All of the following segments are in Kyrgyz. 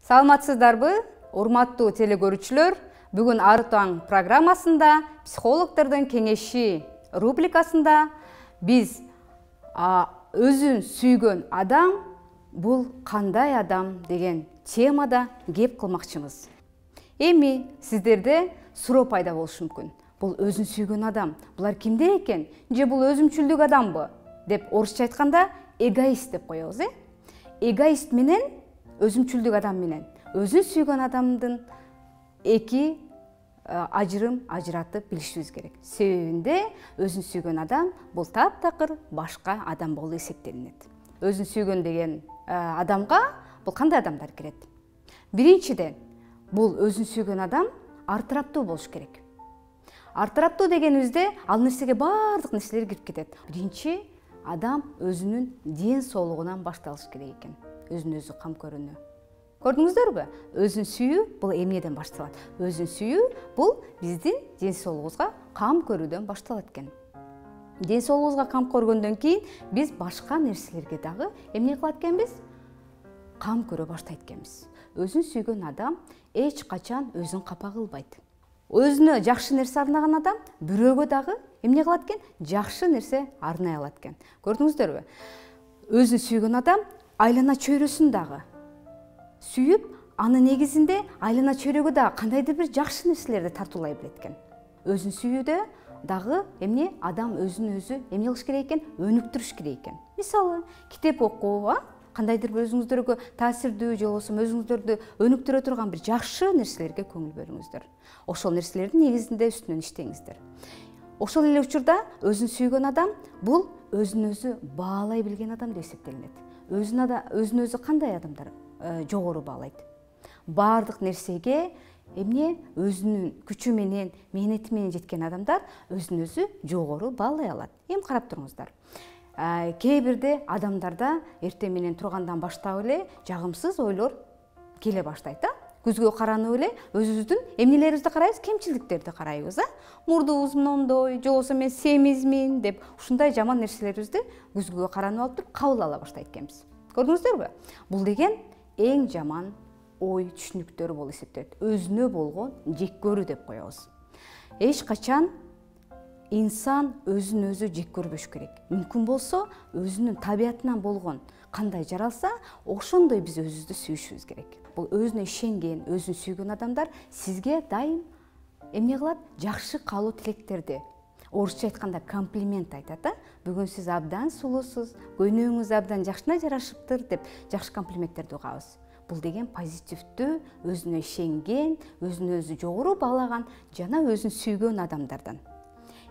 Саламатсыздарбы, урматтуу телекөрүүчүлөр? Бүгүн Ар таң программасында психологдордун кеңеши рубрикасында биз өзүн сүйгөн адам бул кандай адам деген темада кеп кылмакчыбыз. Эми сиздерде суроо пайда болушу мүмкүн. Бул өзүн сүйгөн адам, булар кимдер экен? Же бул өзүмчүлдүк адамбы? Деп орусча айтканда эгоист деп коебуз, Эгоист менен өзүмчүлдүк адам менен өзүн сүйгөн адамдын эки ажырым ажыратып билишибиз керек. Себебинде өзүн сүйгөн адам бул таптакыр башка адам болуп эсептелинет. Өзүн сүйгөн деген адамга бул кандай адамдар кирет? Биринчиден, бул өзүн сүйгөн адам артыраптуу болуш керек. Артыраптуу дегенибизде ал нерсеге баардык нерселер кирип кетет. Биринчи адам өзүнүн ден соолугунан башталыш керек экен. Өзүн өзү кам көрүүнү. Көрдүңүздөрбү? Өзүн сүйүү бул эмнеден башталат? Өзүн сүйүү бул биздин ден соолугубузга кам көрүүдөн башталат экен. Ден соолугубузга кам көргөндөн кийин биз башка нерселерге дагы эмне кылат экенбиз? Кам көрө баштайт экенбиз. Өзүн сүйгөн адам эч качан өзүн капа кылбайт. Өзүнө жакшы нерсе арнаган адам бирөөгө дагы эмне кылат экен? Жакшы нерсе арнай алат экен. Көрдүңүздөрбү? Өзүн сүйгөн адам айлана чөйрөсүн дагы сүйүп, анын негизинде айлана чөйрөгө дагы кандайдыр бир жакшы нерселерди тартуулай билет экен. Өзүн сүйүүдө дагы эмне? Адам өзүн өзү эмне кылыш керек экен? Өнүктүрүш керек экен. Мисалы, китеп окуу, кандайдыр бир өзүңүздөргө таасирдүү же болбосо өзүңүздөрдү өнүктүрө турган бир жакшы нерселерге көңүл бөлүңүздөр. Ошол нерселердин негизинде үстүнөн иштеңиздер. Ошол эле учурда өзүн сүйгөн адам бул өзүн өзү баалай билген адам деп эсептелинет. Өзүн өзү кандай адамдар жогору баалайт? Баардык нерсеге эмне? Өзүнүн күчү менен, мээнети менен жеткен адамдар өзүн өзү жогору баалай алат. Эми карап туруңуздар. Кээ бирде адамдарда эртең менен тургандан баштап эле жагымсыз ойлор келе баштайт, Күзгө каранып эле өзүбүздүн эмнелерибизди карайбыз? Кемчиликтерди карайбыз, Мурдубуз мондой, же болбосо мен семизмин деп ушундай жаман нерселерибизди күзгүгө каранып алып туруп кабыл ала баштайт экенбиз. Көрдүңүздөрбү? Бул деген эң жаман ой түшүнүктөр болуп эсептелет. Өзүнө болгон жек көрүү деп коебуз. Эч качан инсан өзүн өзү жек көрбөш керек. Мүмкүн болсо өзүнүн табиятынан болгон кандай жаралса, ошондой биз өзүбүздү сүйүшүбүз керек. Бул өзүнө ишенген, өзүн сүйгөн адамдар сизге дайым эмне кылат? Жакшы каалоо тилектерди. Орусча айтканда комплимент айтат, Бүгүн сиз абдан сулуусуз, көйнөгүңүз абдан жакшына жарашыптыр деп жакшы комплименттерди угабыз. Бул деген позитивдүү, өзүнө ишенген, өзүн өзү жогору баалаган жана өзүн сүйгөн адамдардан.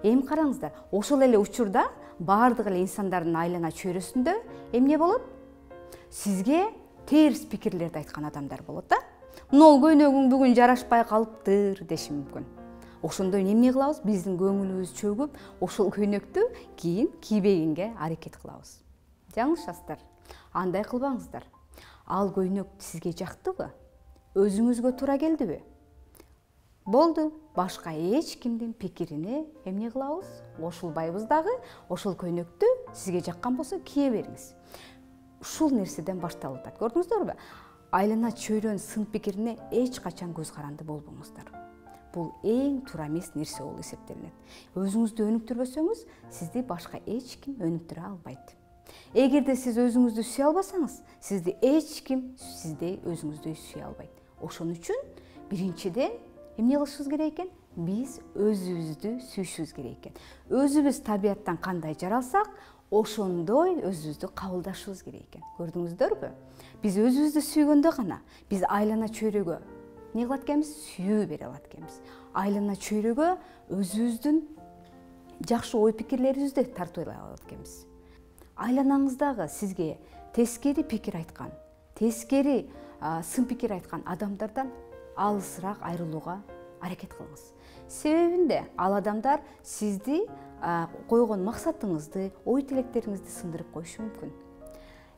Эми караңыздар, ошол эле учурда баардык эле инсандардын айлана чөйрөсүндө эмне болот? Сизге терс пикирлерди айткан адамдар болот, Мынол көйнөгүң бүгүн жарашпай калыптыр деши мүмкүн. Ошондо эмне кылабыз? Биздин көңүлүбүз чөгүп, ошол көйнөктү кийин кийбегенге аракет кылабыз. Жаңылышасыздар. Андай кылбаңыздар. Ал көйнөк сизге жактыбы? Өзүңүзгө туура келдиби? Болду. Башка эч кимдин пикирине эмне кылабыз? Кошулбайбыз дагы. Ошол көйнөктү сизге жаккан болсо кие бериңиз. Ушул нерседен башталып атат. Көрдүңүздөрбү? Айлана чөйрөнүн сын пикирине эч качан көз каранды болбоңуздар. Бул эң туура эмес нерсе болуп эсептелинет. Өзүңүздү өнүктүрбөсөңүз, сизди башка эч ким өнүктүрө албайт. Эгерде сиз өзүңүздү сүйө албасаңыз, сизди эч ким сиздей өзүңүздү сүйө албайт. Ошон үчүн биринчиден эмне кылышыбыз керек экен? Биз өзүбүздү сүйүшүбүз керек экен. Өзүбүз табияттан кандай жаралсак, ошондой өзүбүздү кабылдашыбыз керек экен. Көрдүңүздөрбү? Биз өзүбүздү сүйгөндө гана биз айлана чөйрөгө эмне кылат экенбиз? Сүйүү бере алат экенбиз. Айлана чөйрөгө өзүбүздүн жакшы ой пикирлерибизди тартуулай алат экенбиз. Айланаңыздагы сизге тескери пикир айткан, тескери сын пикир айткан адамдардан алысыраак айрылууга аракет кылыңыз. Себебинде ал адамдар сизди койгон максатыңызды, ой тилектериңизди сындырып коюшу мүмкүн.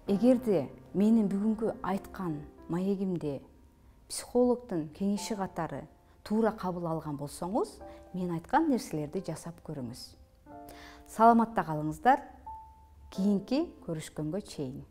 Эгерде менин бүгүнкү айткан маегимди психологдун кеңеши катары туура кабыл алган болсоңуз, мен айткан нерселерди жасап көрүңүз. Саламатта калыңыздар. Кийинки көрүшкөнгө чейин.